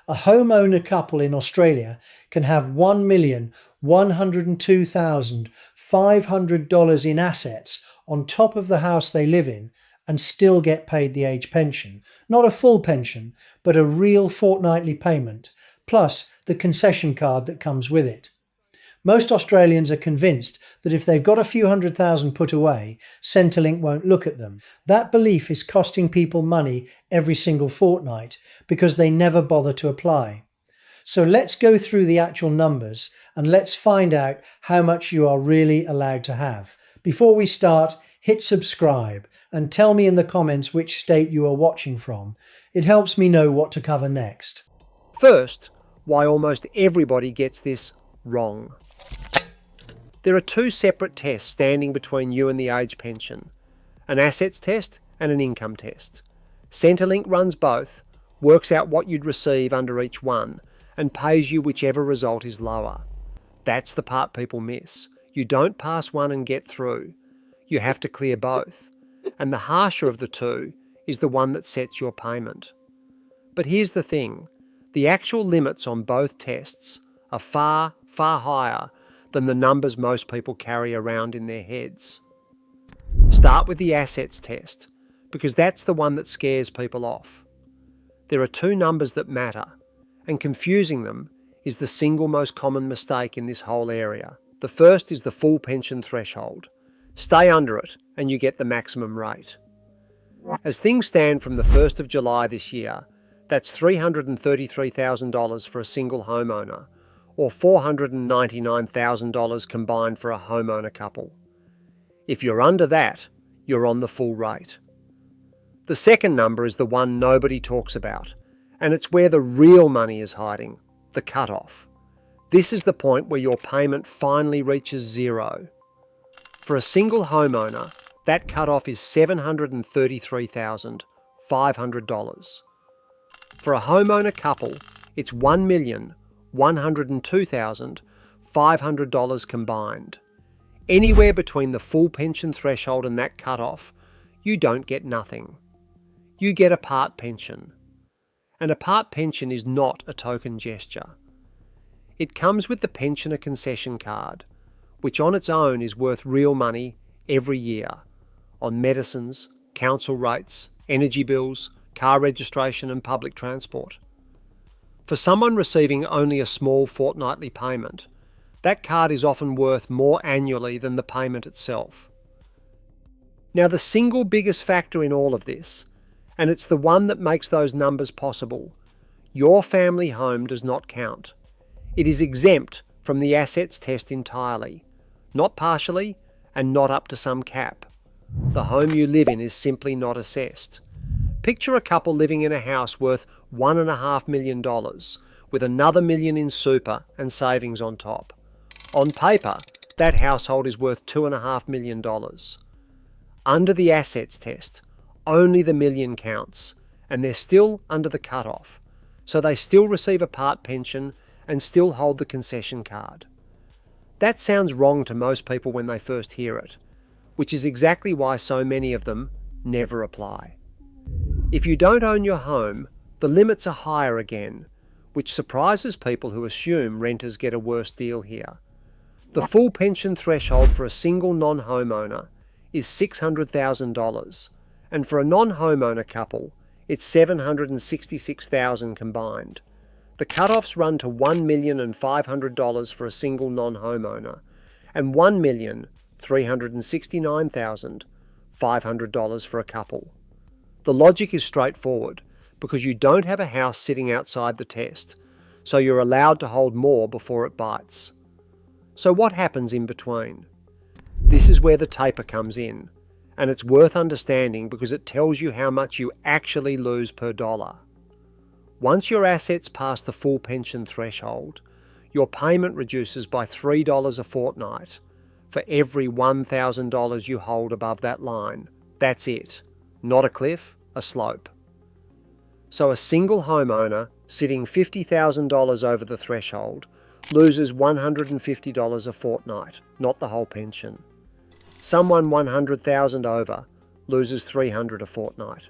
A homeowner couple in Australia can have $1,102,500 in assets on top of the house they live in and still get paid the age pension. Not a full pension, but a real fortnightly payment, plus the concession card that comes with it. Most Australians are convinced that if they've got a few $100,000 put away, Centrelink won't look at them. That belief is costing people money every single fortnight because they never bother to apply. So let's go through the actual numbers and let's find out how much you are really allowed to have. Before we start, hit subscribe and tell me in the comments which state you are watching from. It helps me know what to cover next. First, why almost everybody gets this wrong. There are two separate tests standing between you and the age pension, an assets test and an income test. Centrelink runs both, works out what you'd receive under each one, and pays you whichever result is lower. That's the part people miss. You don't pass one and get through. You have to clear both, and the harsher of the two is the one that sets your payment. But here's the thing, the actual limits on both tests are far, far higher than the numbers most people carry around in their heads. Start with the assets test, because that's the one that scares people off. There are two numbers that matter, and confusing them is the single most common mistake in this whole area. The first is the full pension threshold. Stay under it and you get the maximum rate. As things stand from the 1st of July this year, that's $333,000 for a single homeowner, or $499,000 combined for a homeowner couple. If you're under that, you're on the full rate. The second number is the one nobody talks about, and it's where the real money is hiding, the cut-off. This is the point where your payment finally reaches zero. For a single homeowner, that cut-off is $733,500. For a homeowner couple, it's $1,102,500 combined. Anywhere between the full pension threshold and that cut-off, you don't get nothing. You get a part pension. And a part pension is not a token gesture. It comes with the pensioner concession card, which on its own is worth real money every year, on medicines, council rates, energy bills, car registration and public transport. For someone receiving only a small fortnightly payment, that card is often worth more annually than the payment itself. Now, the single biggest factor in all of this, and it's the one that makes those numbers possible, your family home does not count. It is exempt from the assets test entirely, not partially and not up to some cap. The home you live in is simply not assessed. Picture a couple living in a house worth $1.5 million, with another million in super and savings on top. On paper, that household is worth $2.5 million. Under the assets test, only the million counts, and they're still under the cut-off, so they still receive a part pension and still hold the concession card. That sounds wrong to most people when they first hear it, which is exactly why so many of them never apply. If you don't own your home, the limits are higher again, which surprises people who assume renters get a worse deal here. The full pension threshold for a single non-homeowner is $600,000, and for a non-homeowner couple, it's $766,000 combined. The cut-offs run to $1,500,000 for a single non-homeowner and $1,369,500 for a couple. The logic is straightforward because you don't have a house sitting outside the test, so you're allowed to hold more before it bites. So what happens in between? This is where the taper comes in, and it's worth understanding because it tells you how much you actually lose per dollar. Once your assets pass the full pension threshold, your payment reduces by $3 a fortnight for every $1,000 you hold above that line. That's it. Not a cliff, a slope. So a single homeowner sitting $50,000 over the threshold loses $150 a fortnight, not the whole pension. Someone $100,000 over loses $300 a fortnight.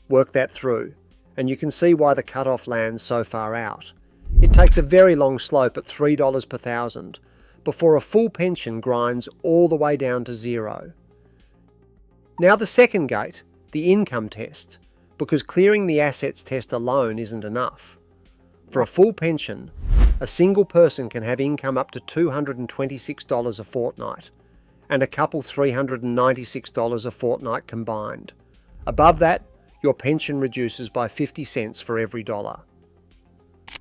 Work that through, and you can see why the cutoff lands so far out. It takes a very long slope at $3 per thousand before a full pension grinds all the way down to zero. Now the second gate, the income test, because clearing the assets test alone isn't enough. For a full pension, a single person can have income up to $226 a fortnight, and a couple $396 a fortnight combined. Above that, your pension reduces by 50 cents for every dollar.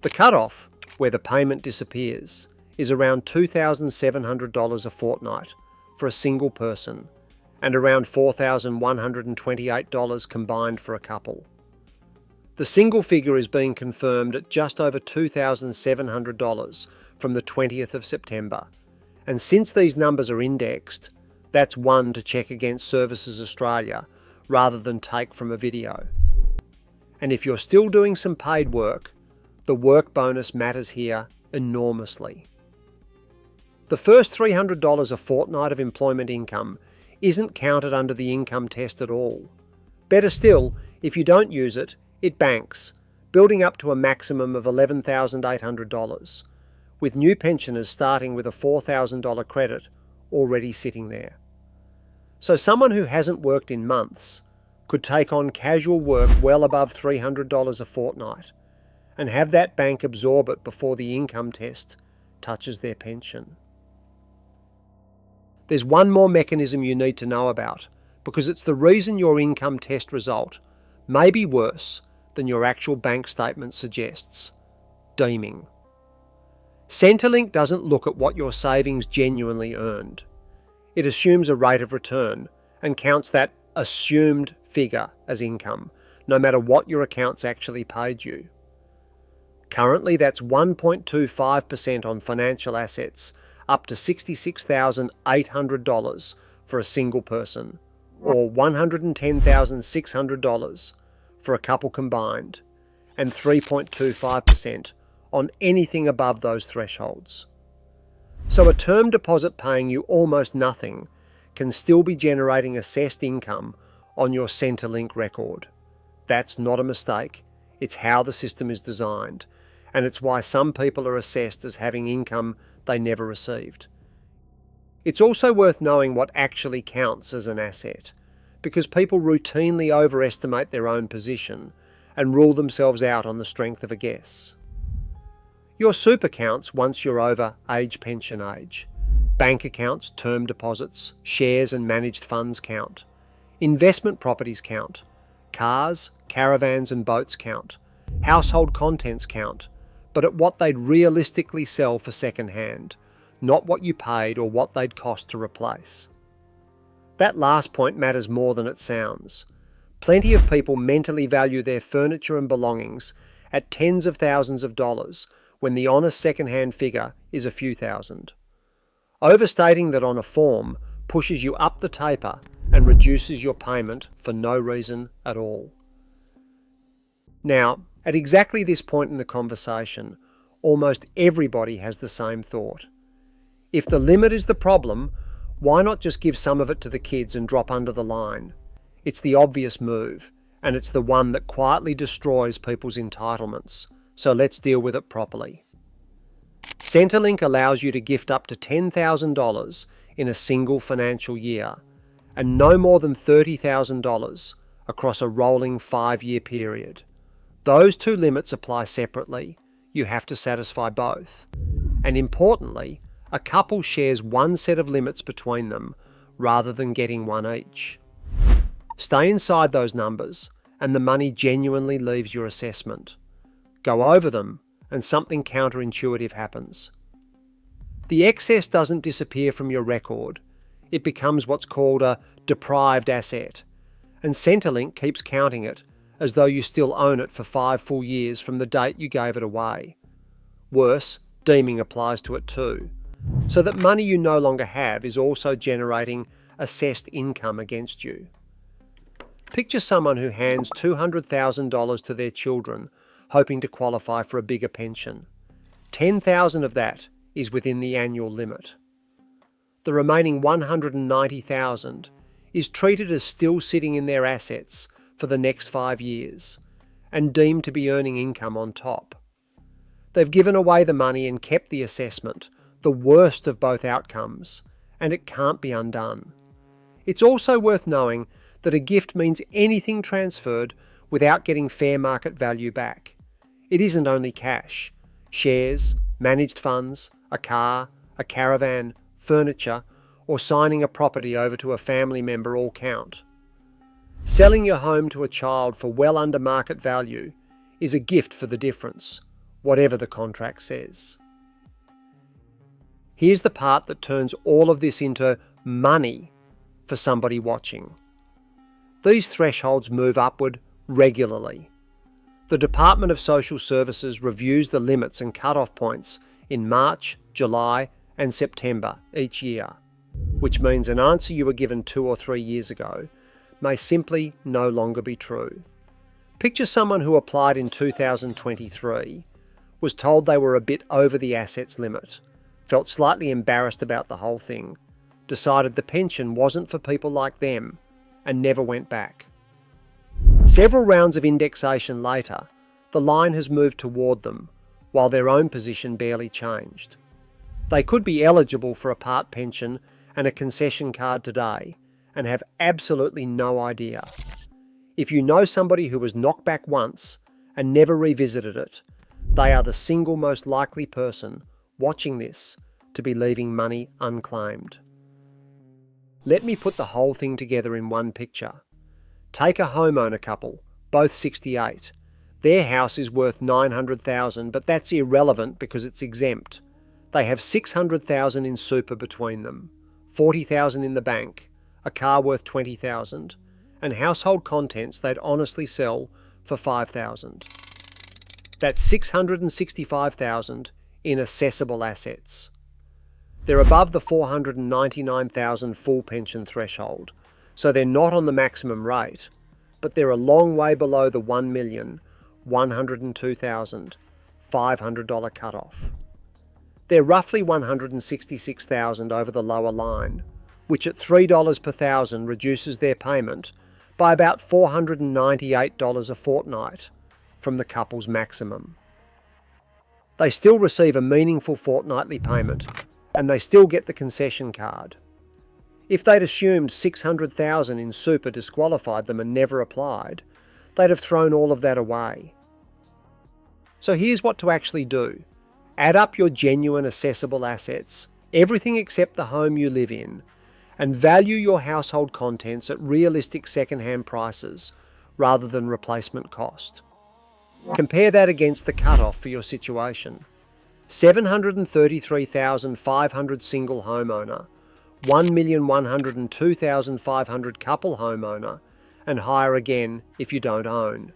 The cutoff, where the payment disappears, is around $2,700 a fortnight for a single person, and around $4,128 combined for a couple. The single figure is being confirmed at just over $2,700 from the 20th of September, and since these numbers are indexed, that's one to check against Services Australia rather than take from a video. And if you're still doing some paid work, the work bonus matters here enormously. The first $300 a fortnight of employment income isn't counted under the income test at all. Better still, if you don't use it, it banks, building up to a maximum of $11,800, with new pensioners starting with a $4,000 credit already sitting there. So someone who hasn't worked in months could take on casual work well above $300 a fortnight and have that bank absorb it before the income test touches their pension. There's one more mechanism you need to know about, because it's the reason your income test result may be worse than your actual bank statement suggests: deeming. Centrelink doesn't look at what your savings genuinely earned. It assumes a rate of return and counts that assumed figure as income, no matter what your accounts actually paid you. Currently, that's 1.25% on financial assets up to $66,800 for a single person, or $110,600 for a couple combined, and 3.25% on anything above those thresholds. So a term deposit paying you almost nothing can still be generating assessed income on your Centrelink record. That's not a mistake, it's how the system is designed, and it's why some people are assessed as having income they never received. It's also worth knowing what actually counts as an asset, because people routinely overestimate their own position and rule themselves out on the strength of a guess. Your super counts once you're over age pension age. Bank accounts, term deposits, shares and managed funds count. Investment properties count. Cars, caravans and boats count. Household contents count, but at what they'd realistically sell for second hand, not what you paid or what they'd cost to replace. That last point matters more than it sounds. Plenty of people mentally value their furniture and belongings at tens of thousands of dollars when the honest second-hand figure is a few thousand. Overstating that on a form pushes you up the taper and reduces your payment for no reason at all. Now, at exactly this point in the conversation, almost everybody has the same thought. If the limit is the problem, why not just give some of it to the kids and drop under the line? It's the obvious move, and it's the one that quietly destroys people's entitlements, so let's deal with it properly. Centrelink allows you to gift up to $10,000 in a single financial year, and no more than $30,000 across a rolling 5-year period. Those two limits apply separately. You have to satisfy both. And importantly, a couple shares one set of limits between them rather than getting one each. Stay inside those numbers and the money genuinely leaves your assessment. Go over them and something counterintuitive happens. The excess doesn't disappear from your record. It becomes what's called a deprived asset, and Centrelink keeps counting it as though you still own it for 5 full years from the date you gave it away. Worse, deeming applies to it too, so that money you no longer have is also generating assessed income against you. Picture someone who hands $200,000 to their children, hoping to qualify for a bigger pension. $10,000 of that is within the annual limit. The remaining $190,000 is treated as still sitting in their assets for the next 5 years, and deemed to be earning income on top. They've given away the money and kept the assessment, the worst of both outcomes, and it can't be undone. It's also worth knowing that a gift means anything transferred without getting fair market value back. It isn't only cash. Shares, managed funds, a car, a caravan, furniture, or signing a property over to a family member all count. Selling your home to a child for well under market value is a gift for the difference, whatever the contract says. Here's the part that turns all of this into money for somebody watching. These thresholds move upward regularly. The Department of Social Services reviews the limits and cut-off points in March, July, and September each year, which means an answer you were given 2 or 3 years ago may simply no longer be true. Picture someone who applied in 2023, was told they were a bit over the assets limit, felt slightly embarrassed about the whole thing, decided the pension wasn't for people like them, and never went back. Several rounds of indexation later, the line has moved toward them, while their own position barely changed. They could be eligible for a part pension and a concession card today, and have absolutely no idea. If you know somebody who was knocked back once and never revisited it, they are the single most likely person watching this to be leaving money unclaimed. Let me put the whole thing together in one picture. Take a homeowner couple, both 68. Their house is worth $900,000, but that's irrelevant because it's exempt. They have $600,000 in super between them, $40,000 in the bank, a car worth $20,000, and household contents they'd honestly sell for $5,000. That's $665,000 in assessable assets. They're above the $499,000 full pension threshold, so they're not on the maximum rate, but they're a long way below the $1,102,500 cutoff. They're roughly $166,000 over the lower line, which at $3 per thousand reduces their payment by about $498 a fortnight from the couple's maximum. They still receive a meaningful fortnightly payment, and they still get the concession card. If they'd assumed $600,000 in super disqualified them and never applied, they'd have thrown all of that away. So here's what to actually do. Add up your genuine assessable assets, everything except the home you live in, and value your household contents at realistic second-hand prices rather than replacement cost. Compare that against the cutoff for your situation. 733,500 single homeowner, 1,102,500 couple homeowner, and higher again if you don't own.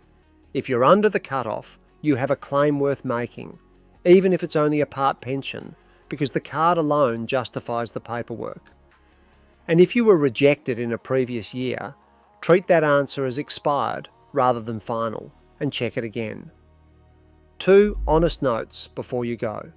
If you're under the cutoff, you have a claim worth making, even if it's only a part pension, because the card alone justifies the paperwork. And if you were rejected in a previous year, treat that answer as expired rather than final, and check it again. 2 honest notes before you go.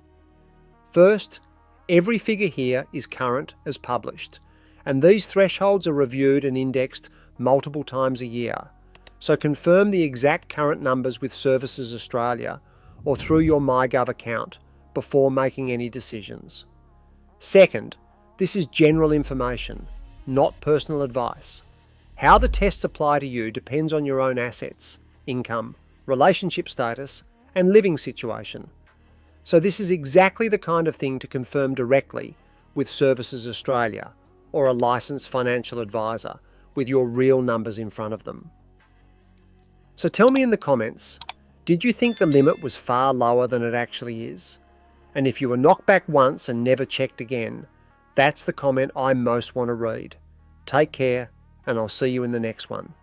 First, every figure here is current as published, and these thresholds are reviewed and indexed multiple times a year, so confirm the exact current numbers with Services Australia or through your MyGov account before making any decisions. Second, this is general information, not personal advice. How the tests apply to you depends on your own assets, income, relationship status, and living situation. So this is exactly the kind of thing to confirm directly with Services Australia or a licensed financial advisor with your real numbers in front of them. So tell me in the comments, did you think the limit was far lower than it actually is? And if you were knocked back once and never checked again, that's the comment I most want to read. Take care, and I'll see you in the next one.